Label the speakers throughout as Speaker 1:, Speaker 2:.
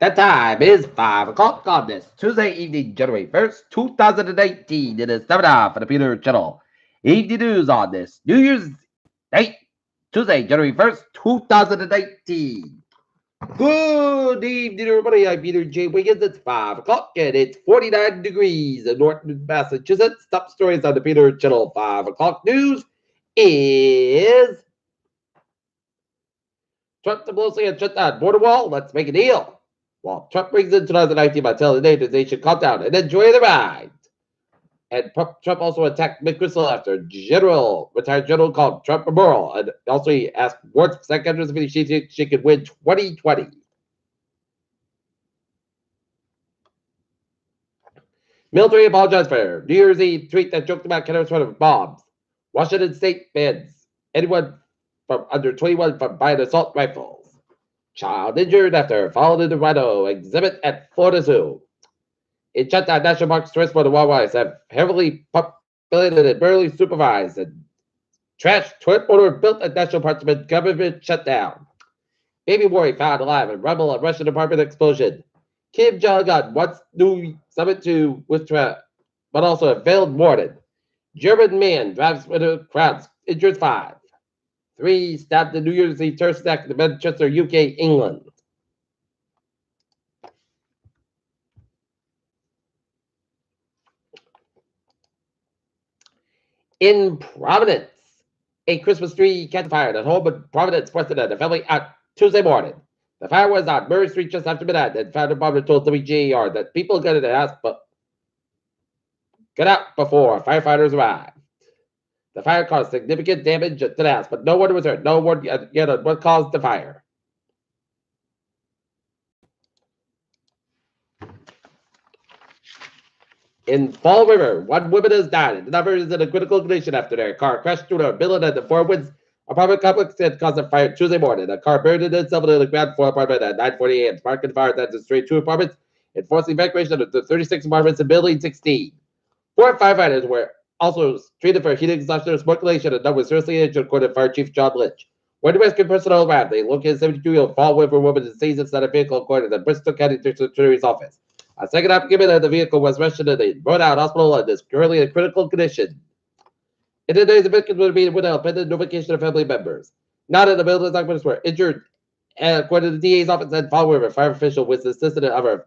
Speaker 1: That time is 5 o'clock on this Tuesday evening, January 1st, 2018. It is 7 hours for the Peter Channel. Evening news on this New Year's Day, Tuesday, January 1st, 2018. Good evening, everybody. I'm Peter J. Wiggins. It's 5 o'clock and it's 49 degrees in Norton, Massachusetts. Top stories on the Peter Channel 5 o'clock news is Trump to Pelosi and shut down border wall. Let's make a deal. While Trump brings in 2019 by telling the neighbors they should calm down and enjoy the ride. And Trump also attacked McChrystal after retired general called Trump immoral. And also he asked Warren's secretaries if she thinks she could win 2020. Military apologized for New Year's Eve tweet that joked about Kennedy's threat of bombs. Washington State bans anyone from under 21 from buying assault rifles. Child injured after falling in the rhino exhibit at Florida Zoo. In shutdown national parks, tourists for the wildlife have heavily populated and barely supervised, and trash toilet water built at national parks have been government shutdown. Baby boy found alive in rubble of Russian apartment explosion. Kim Jong-un wants new summit to withdraw, but also a failed warning. German man drives with crowds, injures 5. 3 stabbed the New Year's Eve terrorist attack in Manchester, UK, England. In Providence, a Christmas tree catch fire at home in Providence, Washington, a family out Tuesday morning. The fire was on Murray Street just after midnight, and fire department told WGAR that people got in the house but got out before firefighters arrived. The fire caused significant damage to the house, but no one was hurt. No one yet what caused the fire. In Fall River, 1 woman has died. Another is in a critical condition after their car crashed through a building at the Four Winds apartment complex and caused a fire Tuesday morning. A car burned itself in the ground floor apartment at 9:40 a.m. Sparking fire that destroyed 2 apartments and forcing evacuation of the 36 apartments in Building 16. 4 firefighters were also treated for heat exhaustion or smoke inhalation, and none was seriously injured, according to Fire Chief John Lynch. When the rescue personnel arrived, they located a 72-year-old Fall River woman deceased inside a vehicle, according to the Bristol County District Attorney's office. A second occupant of the vehicle was rushed to the Rhode Island Hospital and is currently in critical condition. In the days, the victims would be without pending notification of family members. None of the building's occupants were injured. And according to the DA's office and Fall River, fire official with the assistant of our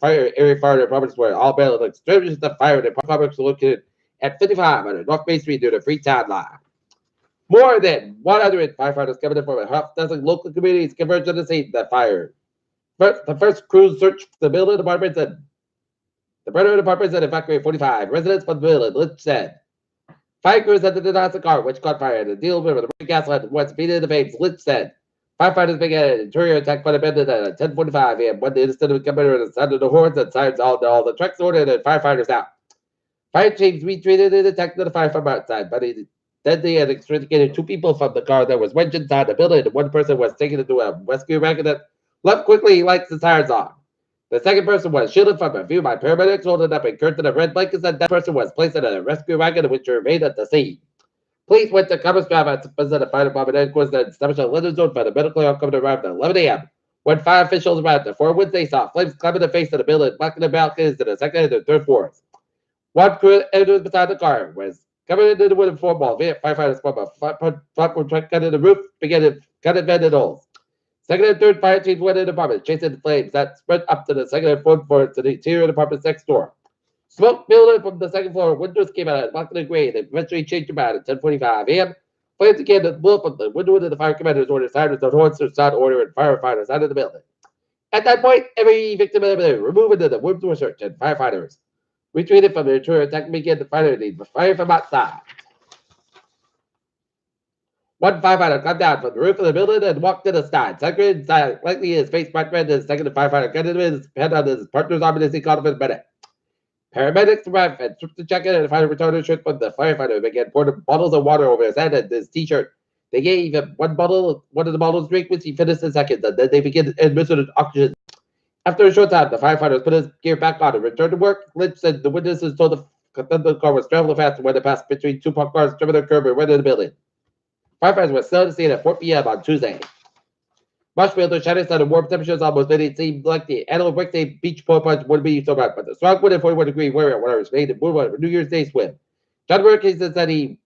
Speaker 1: fire area fire departments were all bailed extinguished the fire. The complex located at 5500 North Main Street near the Freetown line. More than 100 firefighters coming in from a half dozen local communities converged on the scene of the fire. The first crews searched the building departments and the burner departments and evacuated 45 residents from the building, Lynch said. Fire crews had to denounce the car, which caught fire, to deal with the gas line once feeding the flames, Lynch said. Firefighters began an interior attack by the bandit at 10:45 a.m. when the incident of commander sounded the horns and sirens all the trucks ordered and firefighters out. Fire teams retreated and attacked the fire from outside, but then they had extricated 2 people from the car that was wedged inside the building, and 1 person was taken into a rescue wagon that left quickly. He lights the sirens on. The second person was shielded from review by paramedics, holding up and curtained in red blankets, and that person was placed in a rescue wagon which remained at the scene. Police went to Commerce Drive at the fire department headquarters and established a limit zone for the medical outcome to arrive at 11 a.m. When fire officials arrived at 4 Wednesday, saw flames climbing the face of the building, blocking the balconies to the second and third floors. 1 crew entered beside the car, was covered in the wooden floor wall. Firefighters from a platform truck cut in the roof, began to cut and vent holes. Second and third fire teams went in the apartment, chasing the flames that spread up to the second and fourth floor to the interior of the apartment's next door. Smoke billowed from the second floor. Windows came out and blocked the gray. They eventually changed about at 10:45 a.m. Flames again to blow from the window into the fire commander's order. Sirens and horns to start order and firefighters out of the building. At that point, every victim of the removed into the rooms were searched, and firefighters retreated from the interior attack and began to fire from outside. 1 firefighter climbed down from the roof of the building and walked to the side. Second inside, likely his face bright red. The second firefighter got his head on his partner's arm as he called him in a minute. Paramedics arrived and took the jacket and the firefighter returned his shirt, but the firefighter began pouring bottles of water over his head and his t-shirt. They gave him one of the bottles drink, which he finished in seconds, and then they began administering oxygen. After a short time, the firefighters put his gear back on and returned to work. Lynch said the witnesses told the car was traveling fast when it passed between 2 parked cars, driven the curb and went into the building. Firefighters were still on the scene at 4 p.m. on Tuesday. Marshfield, the shadows on the warm temperatures almost made it seem like the annual birthday beach pour punch would be so bad, but the strong wind at 41-degree warrior, whatever was made the moon New Year's Day swim. John Wilkins says that he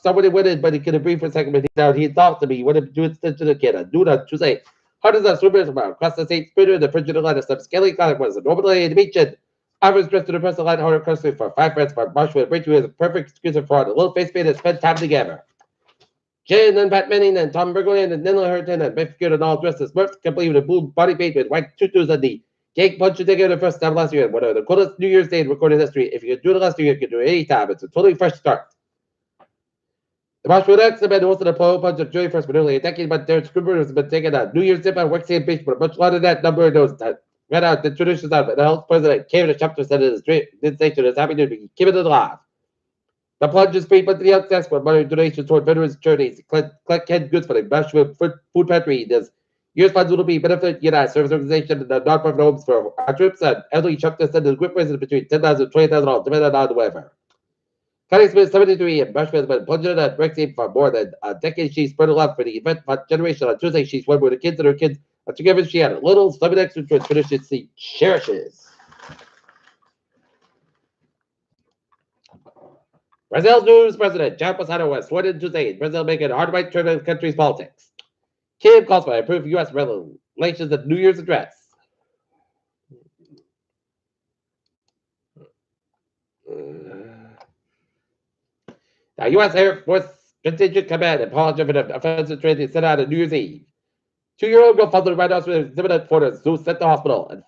Speaker 1: someone had winning, but he couldn't breathe for a second, but he thought to me, what did do it to the kid? I do not to say. Hundreds of swimmers from across the state sprinter, the frigid Atlantis, some scaly cloud was a normal day in the beach, and I was dressed to the press the line harder closely for 5 friends, but Marshall would bring to his perfect excuse of fraud, a little face paint and spend time together. Jen and Pat Manning and Tom Bergolian and Nilla Hurton and Biff Good and all dressed as Smurfs, complete with a blue body paint with white tutus and the cake punch together the first time last year. One of the coolest New Year's Day in recorded history. If you could do it last year, you can do it any time. It's a totally fresh start. The Marshall X have been hosting a pole punch of Joey first for nearly a decade, but their Scribber has been taking a New Year's dip on Wexham Beach, but a much larger than that number of those that read out the traditions of the health president came to chapter said it is station is happy to be keeping it alive. The plunge is free, but the access for money donations toward veterans charities. Collect canned goods for the Marshall Food Pantry. This year's funds will be benefit United Service Organization and the nonprofit homes for our troops and elderly chapters and the group residents between $10,000 and $20,000, depending on the weather. Connie Smith, 73, and Marshall has been plunging at Brexit for more than a decade. She spread her love for the event generation. On Tuesday, she swam with her kids and her kids. And together, she had a little swimming extra to tradition she cherishes. Brazil's new president, Jair Bolsonaro, was sworn in Tuesday in Brazil, making a hard right turn in the country's politics. Kim calls for improved U.S. relations at New Year's address. The U.S. Air Force Contingent Command and Paul Jefferson offensive training set out on New Year's Eve. 2-year-old girl found the White House with exhibited photos. Zeus sent to the hospital. And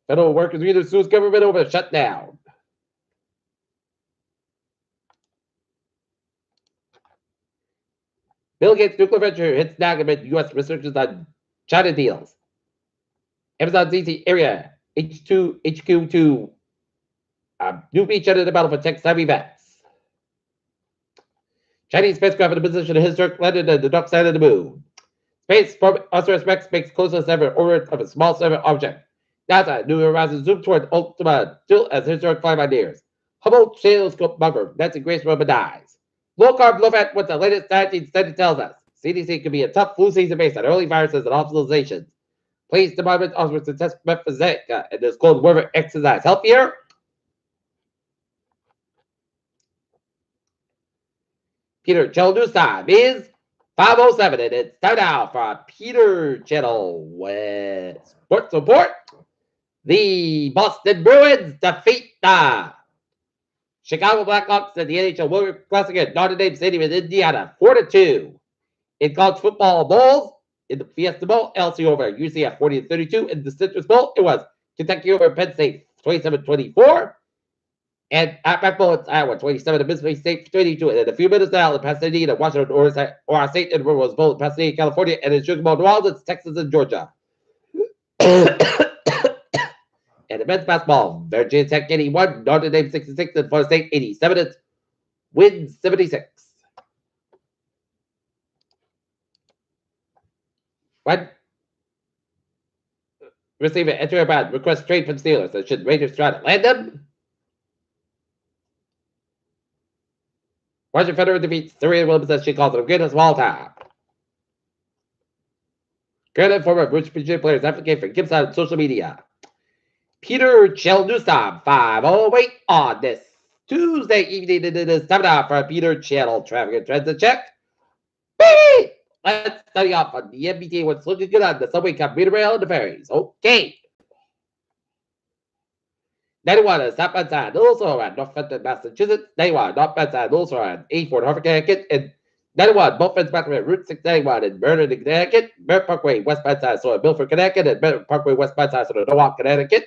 Speaker 1: federal workers read the Zeus government over shut down. Bill Gates' nuclear venture hits snag amid U.S. researchers on China deals. Amazon's DC area HQ2 new beach under the battle for tech savvy vets. Chinese spacecraft in a position of historic landed at the dark side of the moon. Space also respects makes closest ever orbit of a small survey object. NASA New Horizons zoom toward Ultima still as historic flyby nears. Hubble telescope bumper. Nancy Grace Roman dies. Low carb, low fat, what the latest 19 study tells us. CDC could be a tough flu season based on early viruses and hospitalizations. Police Department offers to test methazeka and this cold weather exercise. Healthier? Peter Channel News Time is 5:07, and it's time now for Peter Channel with Sports Report. The Boston Bruins defeat the Chicago Blackhawks in the NHL World Classic at Notre Dame Stadium in Indiana, 4-2. In college football bowls, in the Fiesta Bowl, LSU over UCF 40-32. In the Citrus Bowl, it was Kentucky over Penn State 27-24. And at Mac Bowl, it's Iowa 27 and Mississippi State 22. And in a few minutes now, in Pasadena, Washington, Oregon State, and Rose Bowl in Pasadena, California, and in Sugar Bowl, New Orleans, Texas, and Georgia. And the men's basketball, Virginia Tech 81, Notre Dame 66, and Florida State 87. It's wins 76. What? Receiver enter about request trade from Steelers. So should Raiders try to land them? Roger Federer defeats Serena Williams as she calls it the greatest of all time. Current and former British PGA players advocate for Gibbs on social media. Peter Chell News Time 5:08 on this Tuesday evening. It is time now for Peter Channel traffic and transit check. Beep! Let's study off on the MBTA. What's looking good on the subway, commuter rail, and the ferries. Okay. 91 is southbound side, also around Northampton, Massachusetts. 91 northbound side, also around 84 Harvard, Connecticut. And 91 both ends back to Route 691 in Vernon, Connecticut. Merritt Parkway westbound side, so in Milford, Connecticut. And Merritt Parkway westbound side, so in Norwalk, Connecticut.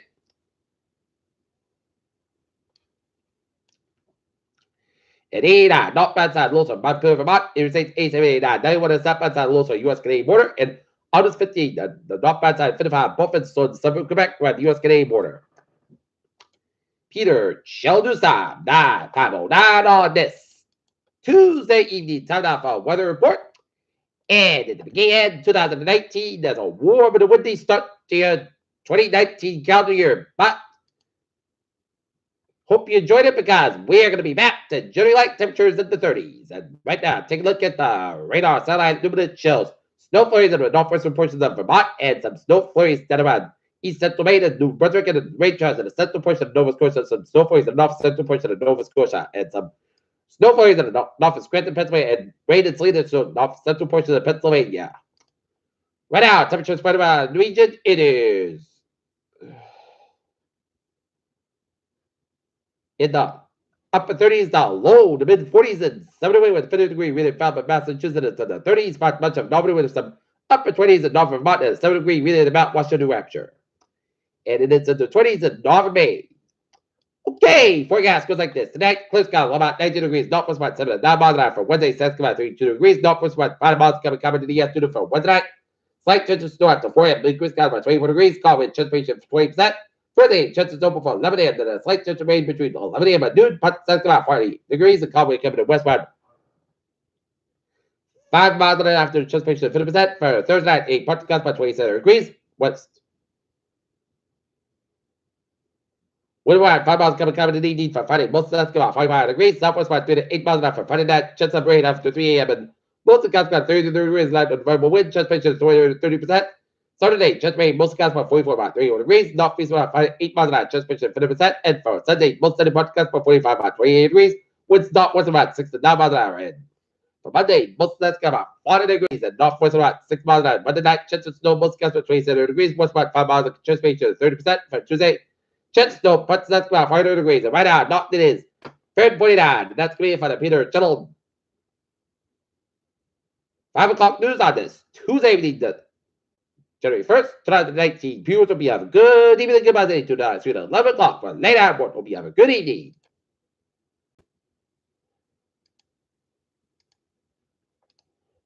Speaker 1: And 89 northbound side, also Montpelier, Vermont. Interstate 879. 91 is southbound side, also U.S.-Canadian border. And August 15, the northbound side, 55 both ends, so in the suburb of Quebec, around the U.S.-Canadian border. Peter Shell News Time 5:09 on this Tuesday evening. Time now for a weather report. And at the beginning of 2019, there's a warm and a windy start to your 2019 calendar year. But hope you enjoyed it because we're going to be back to generally light temperatures in the 30s. And right now, take a look at the radar satellite luminance shows Snow flurries in the northwestern portions of Vermont and some snow flurries scattered around east central Maine and New Brunswick and rain showers in the central portion of Nova Scotia, some snow flurries in the north central portion of Nova Scotia, and some snow flurries in the north of Scranton, Pennsylvania, and rain and sleet in the north central portion of Pennsylvania. Right now, temperature spread around the region, it is in the upper 30s now, low to mid 40s and 70 with 50-degree really found in Massachusetts in the 30s, much of Normandy with some upper 20s in North Vermont and 70-degree really in Mount Washington, New Hampshire. And it is in the 20s in Northern Maine. Okay, forecast goes like this. Tonight, clear sky, about 19 degrees, northwest about 7 9 miles an hour for Wednesday, Saturday, about 32 degrees, northwest about 5 miles coming to the afternoon for Wednesday night. Slight chance of snow after 4 a.m. Clear sky about 24 degrees, calm wind, chance of 20%. Thursday, chances open for 11 a.m. Then a slight chance of rain between 11 a.m. and noon, but that's about 40 degrees, and calm wind coming to westward. 5 miles an hour after chance of 50% for Thursday night, a part gust about 27 degrees, west. Windward, 5 miles coming to the evening for Friday. Most of that's about 45 degrees. Southwest about 3 to 8 miles an hour for Friday night. Chance of rain after 3 a.m. And most of the gusts about 30 degrees. Light on variable wind. Chance of 30%. Saturday, chance of rain. Most of the gusts about 44 about 31 degrees. Northeast about 8 miles an hour. Chance of 50%. And for Sunday, most of the gusts about 45 about 28 degrees. Winds northwest about 6 to 9 miles an hour. And for Monday, most of that's about 40 degrees. And northwest about 6 miles an hour. Monday night, chance of snow. Most gusts about 27 degrees. West about 5 miles. Chance of 30%. For Tuesday, chance snow, but that's about 500 degrees. And right now, not it is 49. That's going to be for the Peter Channel. 5 o'clock news on this Tuesday evening, January 1st, 2019. Viewers will be have a good evening. Goodbye to 11 o'clock for late hour. Hope you have a good evening.